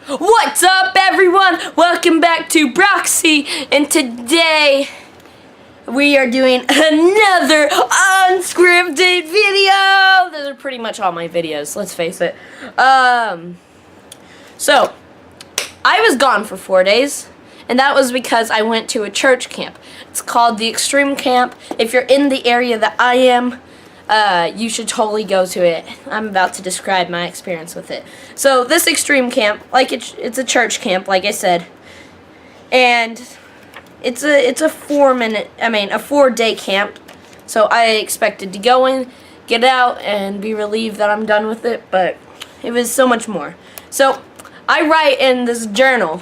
What's up, everyone? Welcome back to B.roque, and today we are doing another unscripted video. Those are pretty much all my videos, let's face it. So I was gone for 4 days, and that was because I went to a church camp. It's called the Extreme Camp. If you're in the area that I am, you should totally go to it. I'm about to describe my experience with it. So this extreme camp, like it's a church camp, like I said, and it's a 4-day camp. So I expected to go in, get out, and be relieved that I'm done with it, but it was so much more. So I write in this journal,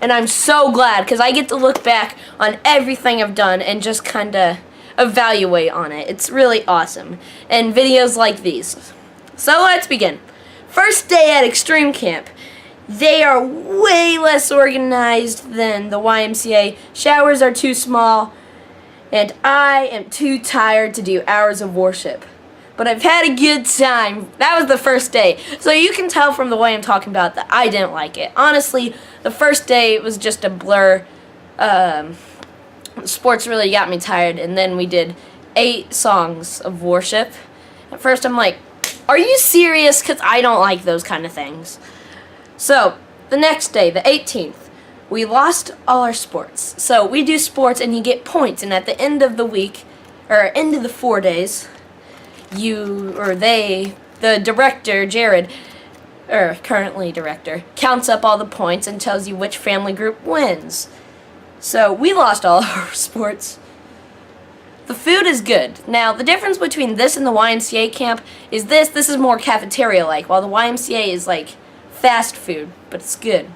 and I'm so glad because I get to look back on everything I've done and just kind of evaluate on it. It's really awesome. And videos like these. So let's begin. First day at Extreme Camp. They are way less organized than the YMCA. Showers are too small, and I am too tired to do hours of worship. But I've had a good time. That was the first day. So you can tell from the way I'm talking about that I didn't like it. Honestly, the first day was just a blur. Sports really got me tired, and then we did 8 songs of worship. At first I'm like, are you serious? Because I don't like those kind of things. So the next day, the 18th, we lost all our sports. So we do sports and you get points, and at the end of the week, or end of the 4 days, the director, Jared, or currently director, counts up all the points and tells you which family group wins. So we lost all our sports. The food is good. Now, the difference between this and the YMCA camp is this is more cafeteria-like, while the YMCA is like fast food, but it's good.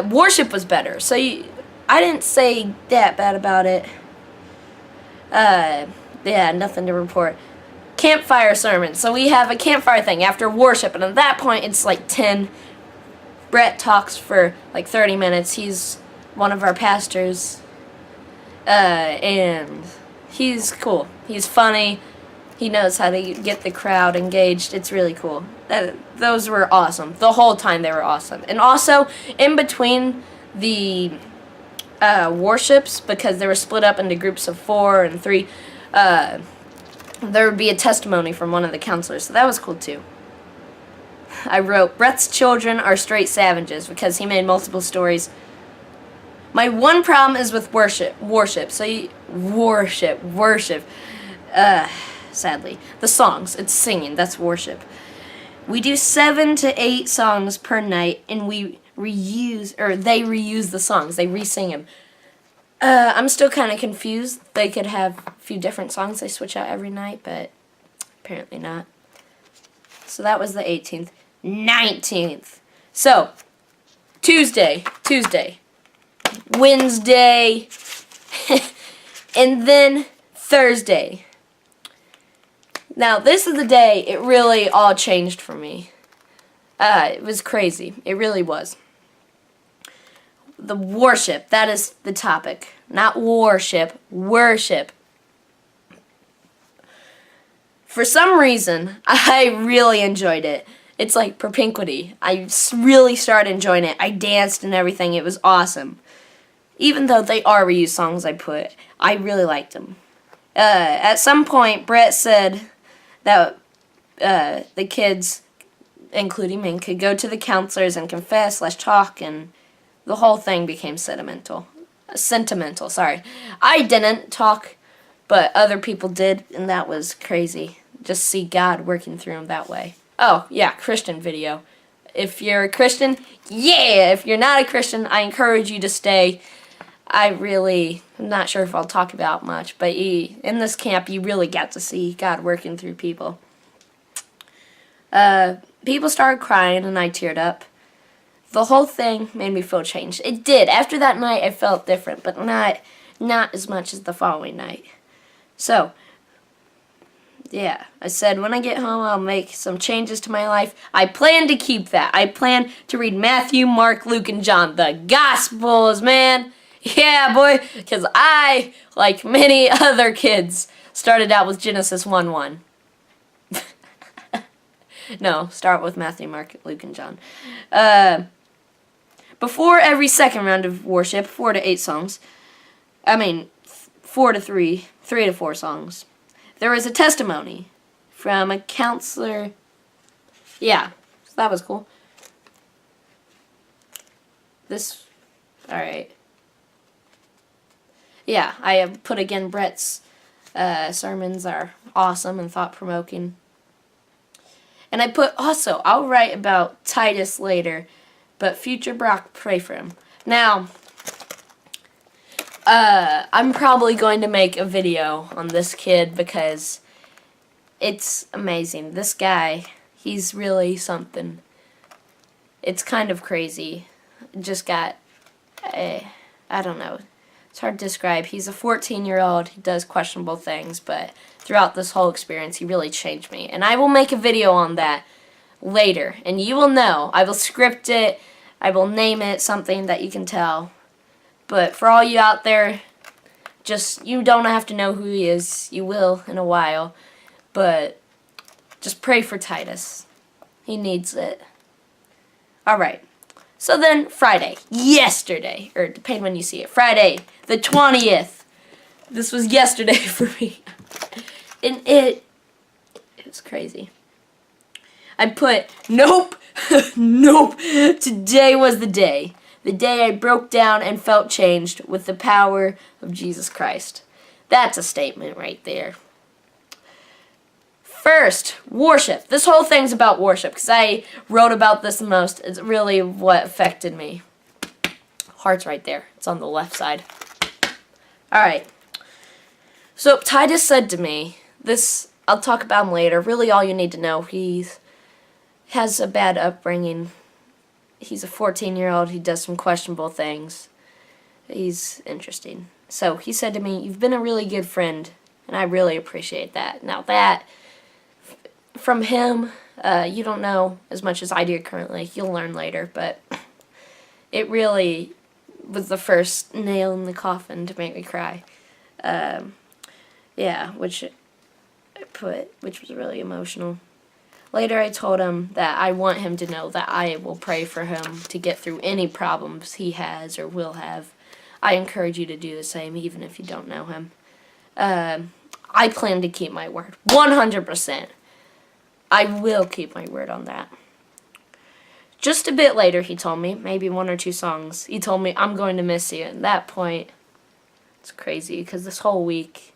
Worship was better, so I didn't say that bad about it. Yeah, nothing to report. Campfire sermon. So we have a campfire thing after worship, and at that point it's like 10. Brett talks for like 30 minutes. He's one of our pastors, and he's cool. He's funny. He knows how to get the crowd engaged. It's really cool. Those were awesome. The whole time they were awesome. And also, in between the worships, because they were split up into groups of 4 and 3, there would be a testimony from one of the counselors, so that was cool too. I wrote, Brett's children are straight savages, because he made multiple stories. My one problem is with worship. So sadly. The songs, it's singing, that's worship. We do 7 to 8 songs per night, and they reuse the songs. They re-sing them. I'm still kind of confused. They could have a few different songs they switch out every night, but apparently not. So that was the 18th. 19th. So, Tuesday. Wednesday, and then Thursday. Now, this is the day it really all changed for me. It was crazy. It really was. The worship, that is the topic. Not worship, worship. For some reason, I really enjoyed it. It's like propinquity. I really started enjoying it. I danced and everything. It was awesome. Even though they are reused songs I really liked them. At some point, Brett said that the kids, including me, could go to the counselors and confess, /talk, and the whole thing became sentimental, sorry. I didn't talk, but other people did, and that was crazy. Just see God working through them that way. Oh, yeah, Christian video. If you're a Christian, yeah! If you're not a Christian, I encourage you to stay. I'm not sure if I'll talk about much, but in this camp, you really got to see God working through people. People started crying, and I teared up. The whole thing made me feel changed. It did. After that night, I felt different, but not as much as the following night. So, yeah, I said when I get home, I'll make some changes to my life. I plan to keep that. I plan to read Matthew, Mark, Luke, and John. The Gospels, man. Yeah, boy, because I, like many other kids, started out with Genesis 1:1. No, start with Matthew, Mark, Luke, and John. Before every second round of worship, 4 to 8 songs. 4 to 3, 3 to 4 songs. There was a testimony from a counselor. Yeah, so that was cool. Alright. Yeah, I have put again Brett's sermons are awesome and thought-provoking. And I put also, I'll write about Titas later, but future B.roque, pray for him. Now, I'm probably going to make a video on this kid because it's amazing. This guy, he's really something. It's kind of crazy. Just got, I don't know. It's hard to describe. He's a 14-year-old. He does questionable things, but throughout this whole experience, he really changed me. And I will make a video on that later, and you will know. I will script it. I will name it something that you can tell. But for all you out there, you don't have to know who he is. You will in a while. But just pray for Titas. He needs it. Alright. So then, Friday. Yesterday. Or depending when you see it. Friday, the 20th. This was yesterday for me. And it was crazy. I put, nope. Nope. Today was the day. The day I broke down and felt changed with the power of Jesus Christ. That's a statement right there. First, worship. This whole thing's about worship because I wrote about this the most. It's really what affected me. Heart's right there. It's on the left side. Alright. So Titas said to me, I'll talk about him later. Really all you need to know, he has a bad upbringing. He's a 14-year-old. He does some questionable things. He's interesting. So he said to me, you've been a really good friend, and I really appreciate that. Now that, from him, you don't know as much as I do currently. You'll learn later, but it really was the first nail in the coffin to make me cry. Yeah, which was really emotional. Later I told him that I want him to know that I will pray for him to get through any problems he has or will have. I encourage you to do the same even if you don't know him. I plan to keep my word. 100%. I will keep my word on that. Just a bit later he told me, maybe 1 or 2 songs, he told me, I'm going to miss you. At that point, it's crazy because this whole week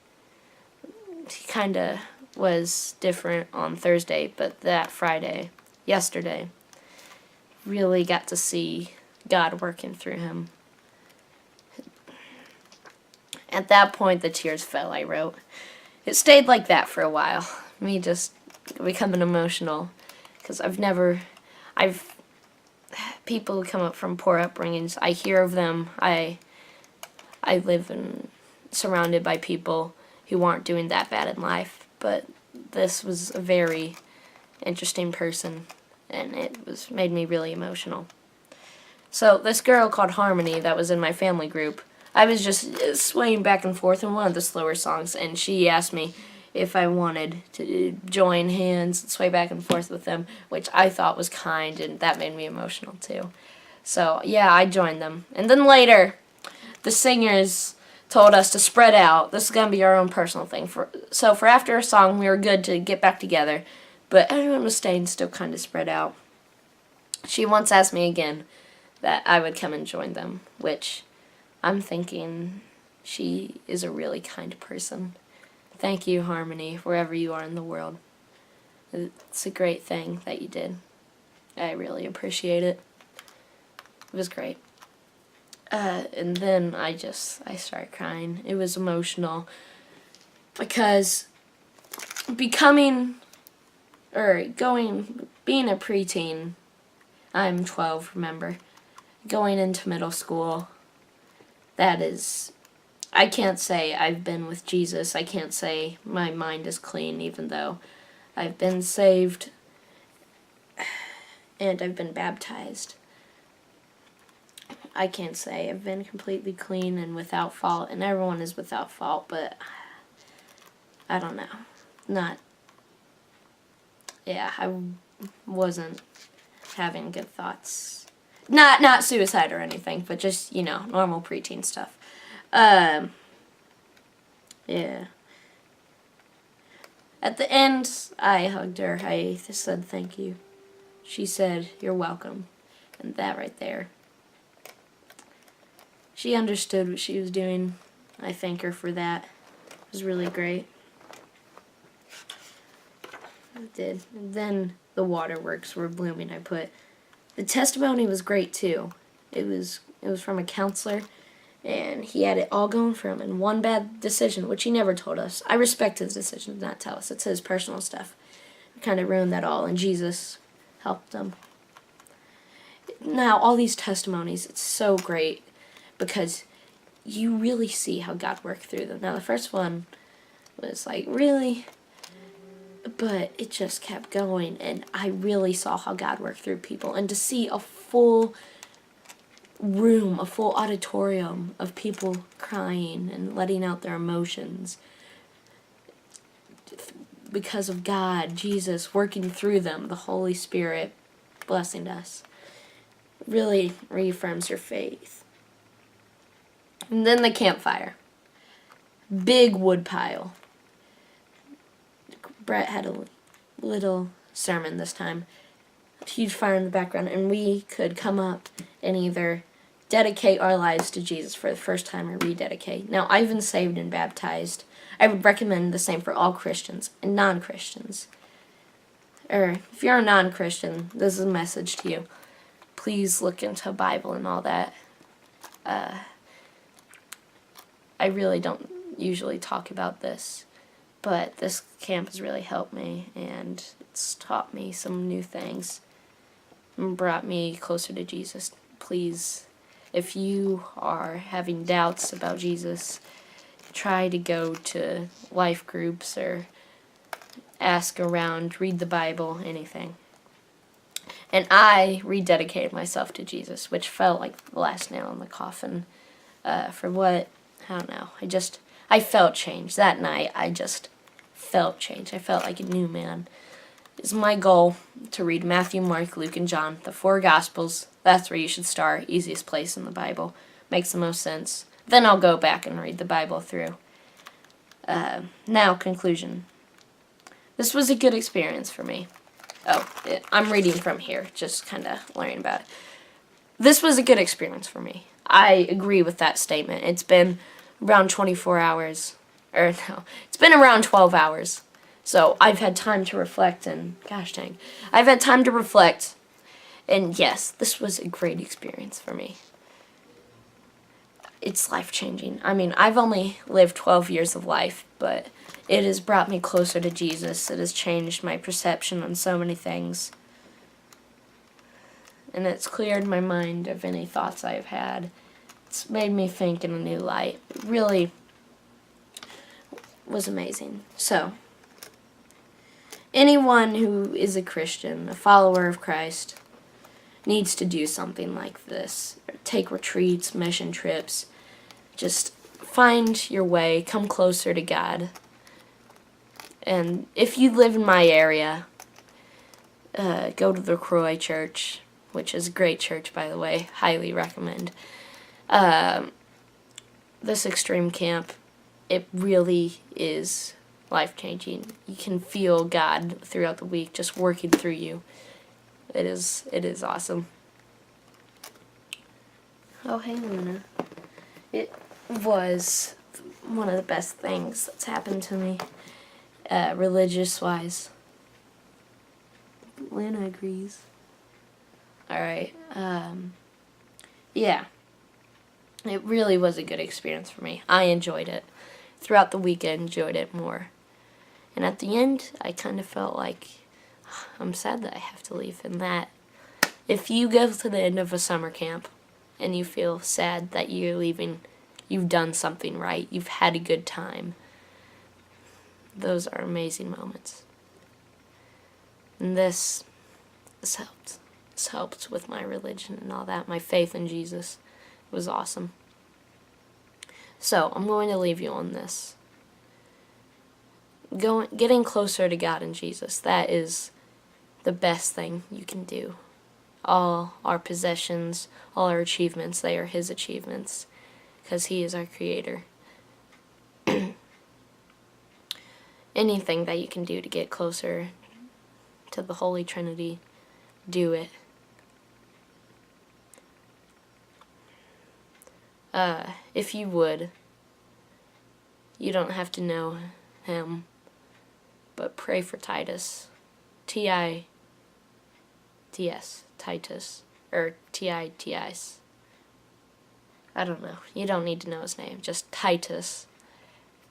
he kind of was different on Thursday, but that Friday, yesterday, really got to see God working through him. At that point, the tears fell, I wrote. It stayed like that for a while. Me just becoming emotional, because people who come up from poor upbringings, I hear of them. I live surrounded by people who aren't doing that bad in life. But this was a very interesting person, and it made me really emotional. So this girl called Harmony that was in my family group, I was just swaying back and forth in one of the slower songs, and she asked me if I wanted to join hands and sway back and forth with them, which I thought was kind, and that made me emotional too. So yeah, I joined them. And then later, the singers told us to spread out. This is going to be our own personal thing. So for after a song, we were good to get back together, but everyone was staying still kind of spread out. She once asked me again that I would come and join them, which I'm thinking she is a really kind person. Thank you, Harmony, wherever you are in the world. It's a great thing that you did. I really appreciate it. It was great. And then I started crying. It was emotional because being a preteen, I'm 12, remember, going into middle school, I can't say I've been with Jesus. I can't say my mind is clean, even though I've been saved and I've been baptized. I can't say I've been completely clean and without fault, and everyone is without fault, but I don't know. wasn't having good thoughts. Not suicide or anything, but just, normal preteen stuff. Yeah. At the end, I hugged her. I said thank you. She said, "You're welcome." And that right there. She understood what she was doing. I thank her for that. It was really great. It did. And then the waterworks were blooming. The testimony was great too. It was from a counselor, and he had it all going for him, and one bad decision, which he never told us. I respect his decision to not tell us. It's his personal stuff. It kind of ruined that all, and Jesus helped him. Now, all these testimonies, it's so great because you really see how God worked through them. Now, the first one was like, really? But it just kept going, and I really saw how God worked through people. And to see a full room, a full auditorium of people crying and letting out their emotions because of God, Jesus working through them, the Holy Spirit blessing us, really reaffirms your faith. And then the campfire. Big wood pile. Brett had a little sermon this time. A huge fire in the background, and we could come up and either dedicate our lives to Jesus for the first time or rededicate. Now, I've been saved and baptized. I would recommend the same for all Christians and non-Christians. Or if you're a non-Christian, this is a message to you. Please look into the Bible and all that. I really don't usually talk about this, but this camp has really helped me, and it's taught me some new things and brought me closer to Jesus. Please, if you are having doubts about Jesus, try to go to life groups or ask around, read the Bible, anything. And I rededicated myself to Jesus, which felt like the last nail in the coffin. For what? I don't know. I felt change. That night, I just felt change. I felt like a new man. It's my goal to read Matthew, Mark, Luke, and John, the 4 Gospels. That's where you should start. Easiest place in the Bible. Makes the most sense. Then I'll go back and read the Bible through. Now, conclusion. This was a good experience for me. I'm reading from here, just kind of learning about it. This was a good experience for me. I agree with that statement. It's been around 24 hours. It's been around 12 hours. So I've had time to reflect, and gosh dang, I've had time to reflect. And yes, this was a great experience for me. It's life-changing. I mean, I've only lived 12 years of life, but it has brought me closer to Jesus. It has changed my perception on so many things. And it's cleared my mind of any thoughts I've had. It's made me think in a new light. It really was amazing. So, anyone who is a Christian, a follower of Christ, needs to do something like this. Take retreats, mission trips. Just find your way, come closer to God. And if you live in my area, go to the Croix church, which is a great church, by the way. Highly recommend. This extreme camp, it really is life-changing. You can feel God throughout the week just working through you. It is awesome. Oh, hey, Luna. It was one of the best things that's happened to me, religious-wise. Luna agrees. Alright, yeah. It really was a good experience for me. I enjoyed it. Throughout the week, I enjoyed it more. And at the end, I kind of felt like I'm sad that I have to leave, and that if you go to the end of a summer camp and you feel sad that you're leaving, you've done something right. You've had a good time. Those are amazing moments. And this helped. This helped with my religion and all that, my faith in Jesus. It was awesome. So, I'm going to leave you on this. Getting closer to God and Jesus, that is the best thing you can do. All our possessions, all our achievements, they are His achievements, because He is our Creator. Anything that you can do to get closer to the Holy Trinity, do it. If you would, you don't have to know him, but pray for Titas. T-I-T-S, Titus, or T-I-T-I-S. I don't know. You don't need to know his name, just Titus.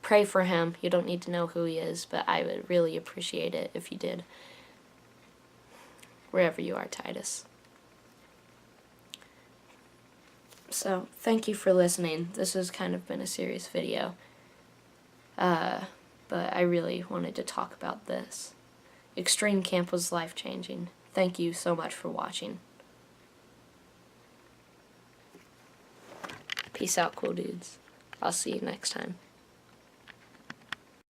Pray for him. You don't need to know who he is, but I would really appreciate it if you did. Wherever you are, Titus. So, thank you for listening. This has kind of been a serious video. But I really wanted to talk about this. Extreme Camp was life-changing. Thank you so much for watching. Peace out, cool dudes. I'll see you next time.